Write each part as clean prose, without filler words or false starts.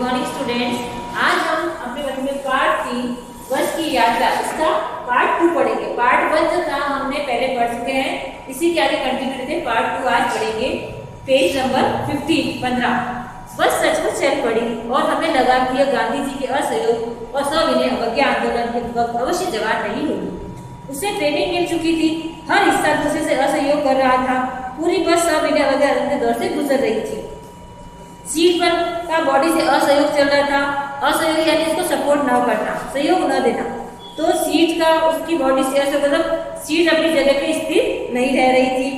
Morning students. आज हम अपने बच्चे में पार्ट 3 बस की यात्रा इसका पार्ट 2 पढ़ेंगे। पार्ट 1 जो था हमने पहले पढ़ चुके हैं, इसी के आगे कंटिन्यू थे। पार्ट 2 आज पढ़ेंगे। पेज नंबर 15 बस सचमुच चल पड़ी और हमें लगा कि यह गांधी जी के असहयोग और सविनय अवज्ञा आंदोलन के वक्त अवश्य जवाब नहीं होगी। उसे ट्रेनिंग मिल चुकी थी, हर हिस्सा दूसरे से असहयोग कर रहा था। पूरी बस सविनय अवज्ञा के दौर से गुजर रही थी। सीट पर का बॉडी से असहयोग चल रहा था। असहयोग यानी उसको सपोर्ट ना करना, सहयोग न देना। तो सीट का उसकी बॉडी से असहयोग मतलब सीट अपनी जगह पे स्थिर नहीं रह रही थी।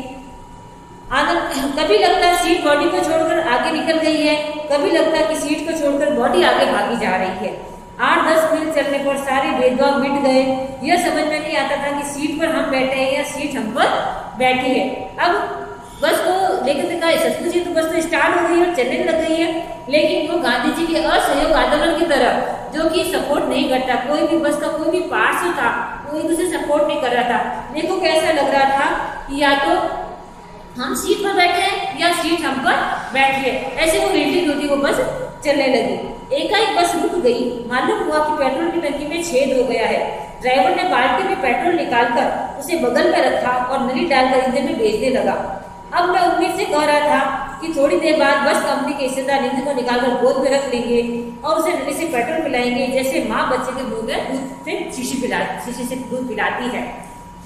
कभी लगता है सीट बॉडी को छोड़कर आगे निकल गई है, कभी लगता है कि सीट को छोड़कर बॉडी आगे भागी जा रही है। 8-10 मील चलने पर सारे भेदभाव मिट गए। यह समझ में नहीं आता था कि सीट पर हम बैठे हैं या सीट हम पर बैठी है। अब बस को लेकर कहा सचमुच ही तो बस तो स्टार्ट हो गई और चलने लग गई है। लेकिन वो गांधी जी के असहयोग आंदोलन की तरह जो कि सपोर्ट नहीं करता, कोई भी बस का कोई भी पार्ट था वो एक दूसरे सपोर्ट नहीं कर रहा था। देखो कैसा लग रहा था कि या तो हम सीट पर बैठे हैं या सीट हम पर बैठी है। ऐसे वो रीडिंग होती वो बस चलने लगी। एकाएक बस रुक गई। मालूम हुआ कि पेट्रोल की टंकी में छेद हो गया है। ड्राइवर ने बाल्टी में पेट्रोल निकालकर उसे बगल में रखा और नली डालकर इंजन में भेजने लगा। अब मैं उम्मीद से कह रहा था कि थोड़ी देर बाद बस कंपनी के हिस्सेदार इंजन को निकालकर गोद में रख लेंगे और उसे नली से पेट्रोल पिलाएंगे, जैसे माँ बच्चे के मुंह में दूध से शीशी से दूध पिलाती है।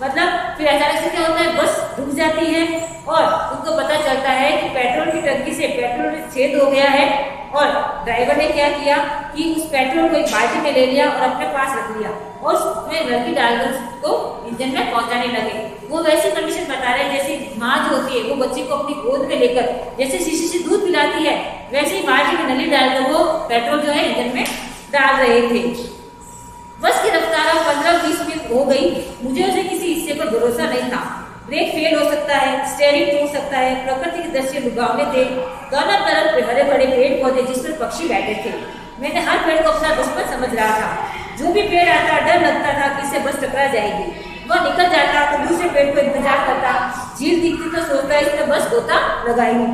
मतलब फिर अचानक से क्या होता है, बस रुक जाती है और उनको पता चलता है कि पेट्रोल की टंकी से पेट्रोल छेद हो गया है। और ड्राइवर ने क्या किया कि उस पेट्रोल को एक बाल्टी में ले लिया और अपने पास रख लिया और उसमें लड़की डालकर उसको इंजन में पहुंचाने लगे। वो वैसी कंडीशन बता रहे हैं जैसे माँ जो होती है वो बच्चे को अपनी गोद में लेकर जैसे शीशी से दूध पिलाती है, वैसे ही बाल्टी में नली डालकर वो पेट्रोल जो है इंजन में डाल रहे थे। बस की रफ्तार 15-20 मिनट हो गई। मुझे उसे किसी हिस्से पर भरोसा नहीं था। ब्रेक फेल हो सकता है, स्टीयरिंग टूट सकता है। प्रकृति के दृश्य लुभावने थे। दोनों तरफ पे हरे भरे पेड़ पौधे जिस पर पक्षी बैठे थे। मैंने हर पेड़ को अपना दुश्मन समझ रहा था। जो भी पेड़ आता डर लगता था कि इससे बस टकरा जाएगी। वह निकल जाता तो दूसरे पेड़ को इंतजार करता। झील दिखती तो सोचता इसमें बस गोता लगाएगी।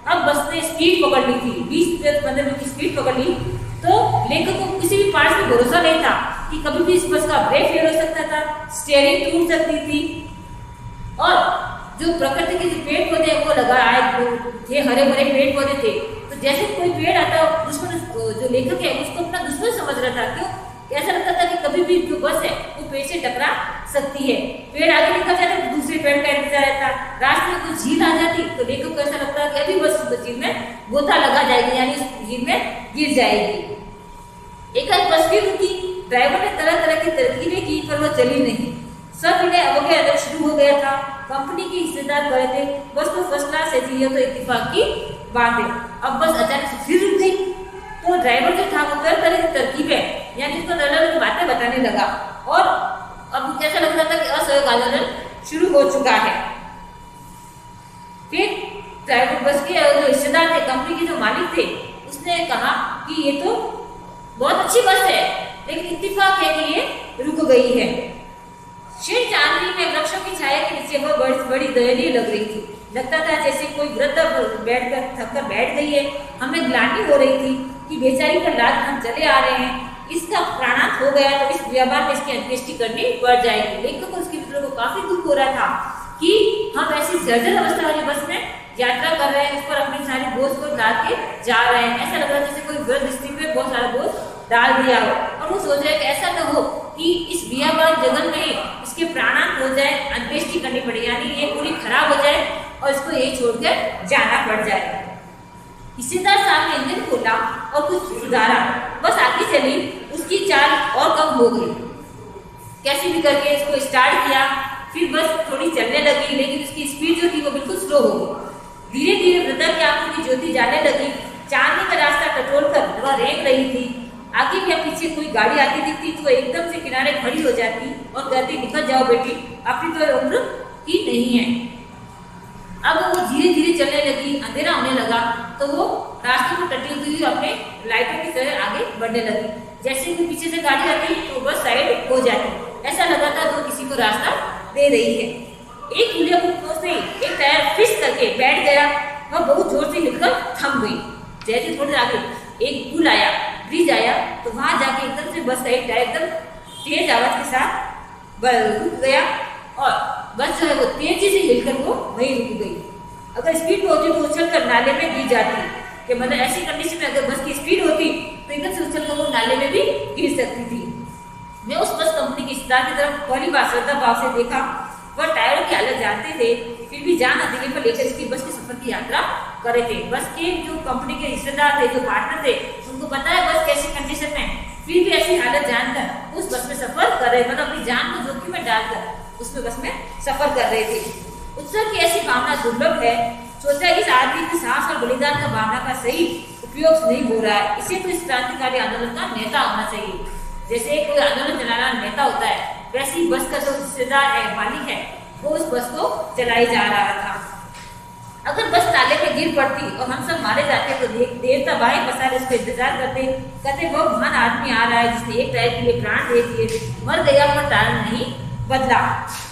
अब बस ने स्पीड पकड़ ली थी। 20-15 मिनट की स्पीड पकड़ ली। तो लेकिन को किसी भी पार्ट में भरोसा नहीं था कि कभी भी इस बस का ब्रेक फेल हो सकता था, स्टीयरिंग टूट सकती थी। और जो प्रकृति के पेड़ पौधे वो लगाए थे, हरे भरे पेड़ पौधे थे। तो जैसे कोई पेड़ आता दुश्मन, जो लेखक है उसको अपना दुश्मन समझ रहा था। क्यों? ऐसा लगता था कि कभी भी जो बस है वो पेड़ से टकरा सकती है। पेड़ आगे निकल जाता तो दूसरे पेड़ का इंतजार रहता। रास्ते में कोई झील आ जाती तो लेखक को ऐसा लगता कि अभी बस झील में गोता लगा जाएगी, यानी उस झील में गिर जाएगी। एक बस फिर रुकी। ड्राइवर ने तरह तरह की तरकीबें की पर वह चली नहीं। सब इन्हें अवज्ञा आदर शुरू हो गया था। कंपनी के हिस्सेदार कहे थे बस तो फर्स्ट क्लास है जी, ये तो इत्तेफाक की बात है। अब बस अचानक से फिर रुक गई। तो ड्राइवर जो था वो तरह तरह की तरकीबें यानी उसको तरह की बातें बताने लगा और अब ऐसा लग रहा था कि असहयोग आंदोलन शुरू हो चुका है। फिर ड्राइवर बस के जो हिस्सेदार थे, कंपनी के जो मालिक थे, उसने कहा कि ये तो बहुत अच्छी बस है लेकिन इत्तेफाक है कि ये रुक गई है। शीत चांदनी में वृक्षों की छाया के नीचे वह बड़ी दयनीय लग रही थी। लगता था जैसे कोई वृद्ध बैठकर थककर बैठ गई है। हमें ग्लानि हो रही थी कि बेचारी पर लाद हम चले आ रहे हैं। इसका प्राणांत हो गया तो इस व्यापार में इसकी अंत्येष्टि करनी पड़ जाएगी। लेकिन को उसके मित्रों को काफी दुख हो रहा था कि हम ऐसी जर्जर अवस्था वाली बस में यात्रा कर रहे हैं, उस पर अपनी सारी बोझ को लाद के जा रहे हैं। ऐसा लग रहा है जैसे कोई वृद्ध स्त्री पे बहुत सारा बोझ डाल दिया हो। और वो सोच रहे हैं कि ऐसा न हो कि इस बियाबान जगन में इसके प्राणांत हो जाए, अंत्येष्टि करनी पड़े, यानी ये पूरी खराब हो जाए और इसको यही छोड़कर जाना पड़ जाए। हिस्सेदार साहब ने इंजन खोला और कुछ सुधारा। बस आगे चली। उसकी चाल और कम हो गई। कैसे भी करके इसको स्टार्ट किया। फिर बस थोड़ी चलने लगी लेकिन उसकी स्पीड जो थी वो बिल्कुल स्लो हो गई। धीरे धीरे वृद्धा की आंखों की ज्योति जाने लगी। चांदनी का रास्ता टटोल कर वह रेंग रही थी। आगे या पीछे कोई गाड़ी आती दिखती तो एकदम से किनारे खड़ी हो जाती और कहती निकल जाओ बेटी, अपनी तो उम्र ही नहीं है। अब वो धीरे धीरे चलने लगी। अंधेरा होने लगा तो वो रास्ते को टटी हुई अपने लाइटों की तरह आगे बढ़ने लगी। जैसे कि पीछे से गाड़ी आती तो बस साइड हो जाती। ऐसा लगा था तो किसी को रास्ता दे रही है। एक पुलिया को से एक टायर फिस करके बैठ गया। वह बहुत जोर से हिलकर थम गई। जैसे थोड़ी आगे एक पुल आया, ब्रिज आया, तो वहां जाके एकदम से बस का एक टायर एकदम तेज आवाज के साथ रुक गया और बस जो है वो तेजी से हिलकर वो वहीं रुक गई। अगर स्पीड में होती तो उछलकर नाले में गिर जाती, कि मतलब ऐसी कंडीशन में अगर बस की स्पीड होती तो एकदम से उछलकर वो नाले में भी गिर सकती थी। मैं उस बस कंपनी की स्टाफ की तरफ पहली बार श्रद्धा भाव से देखा। वह टायरों की हालत जानते थे, फिर भी जान हथेली पर लेकर इसकी बस के सफर की यात्रा करे थे। बस के जो कंपनी के रिश्तेदार थे, जो पार्टनर थे, उनको पता है बस कैसी कंडीशन में, फिर भी ऐसी हालत जानकर उस बस में सफर कर रहे, मतलब अपनी जान को जोखिम में डालकर उसमें बस में सफर कर रहे थे। उत्सव की ऐसी भावना दुर्लभ है। सोचा कि इस आदमी की साहस और बलिदान का भावना का सही उपयोग नहीं हो रहा है, इसे तो इस क्रांतिकारी आंदोलन का नेता होना चाहिए। जैसे कोई आंदोलन चलाना नेता होता है, वैसे ही बस का जो रिश्तेदार है, मालिक है, वो उस बस को चलाई जा रहा था। अगर बस नाले में गिर पड़ती और हम सब मारे जाते तो देवता भाई बसारे उसका इंतजार कहते वो महान आदमी आ रहा है जिसने एक टायर के लिए प्राण दे दिए, मर गया पर टायर नहीं बदला।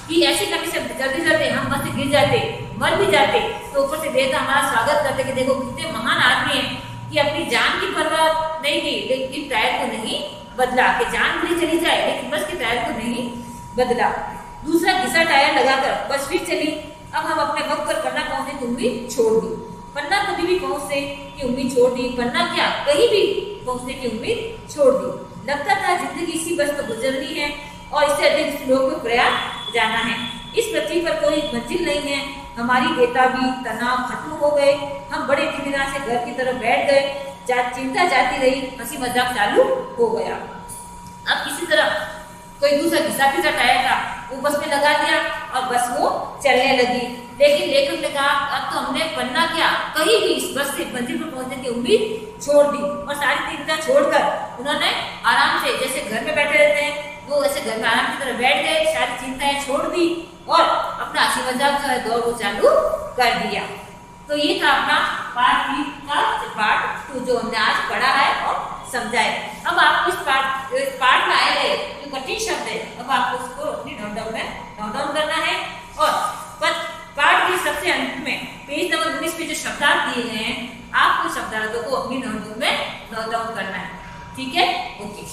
कि ऐसी कंडीशन जल्दी जल्दी हम बस से गिर जाते, मर भी जाते, तो ऊपर से देवता हमारा स्वागत करते कि देखो कितने महान आदमी है कि अपनी जान की परवाह नहीं की, लेकिन टायर को नहीं बदला, कि जान पूरी चली जाए लेकिन बस के टायर को नहीं बदला। दूसरा घिसा टायर लगाकर बस फिर चली। अब हम अपने वक्त पर पन्ना पहुंचने की उम्मीद छोड़ दी। पन्ना कभी भी पहुंचने की उम्मीद छोड़ दी, पन्ना क्या कहीं भी पहुंचने की उम्मीद छोड़ दी। लगता था जिंदगी इसी बस पर गुजरनी है और इससे अधिक लोगों को प्रयास जाना है। इस पृथ्वी पर कोई मंजिल नहीं है। हमारी बेताबी तनाव खत्म हो गए। हम बड़े इत्मीनान से घर की तरफ बैठ गए। चिंता जाती रही, हंसी मजाक चालू हो गया। अब किसी तरह कोई दूसरा घिसा पिसा टायर था वो बस में लगा दिया और बस वो चलने लगी। लेकिन लेखक ने कहा अब तो हमने पन्ना क्या कहीं भी इस बस से मंजिल पर पहुंचने की उम्मीद छोड़ दी और सारी चिंता छोड़कर उन्होंने आराम से, जैसे घर में बैठे रहते हैं वो ऐसे घर में आराम की तरह बैठ गए, सारी चिंताएं छोड़ दी और अपना हंसी मजाक जो है दौड़ को चालू कर दिया। तो ये था अपना पार्ट 3 का पार्ट 2 जो हमने आज पढ़ा है और समझा है। अब आपको इस पार्ट में आए गए जो कठिन शब्द है, अब आपको उसको अपनी नोट डाउन करना है और पार्ट के सबसे अंत में पेज नंबर 19 पे जो शब्दार्थ दिए गए हैं आपको शब्दार्थों को अपनी नोटबुक में नोट डाउन करना है। ठीक है, ओके।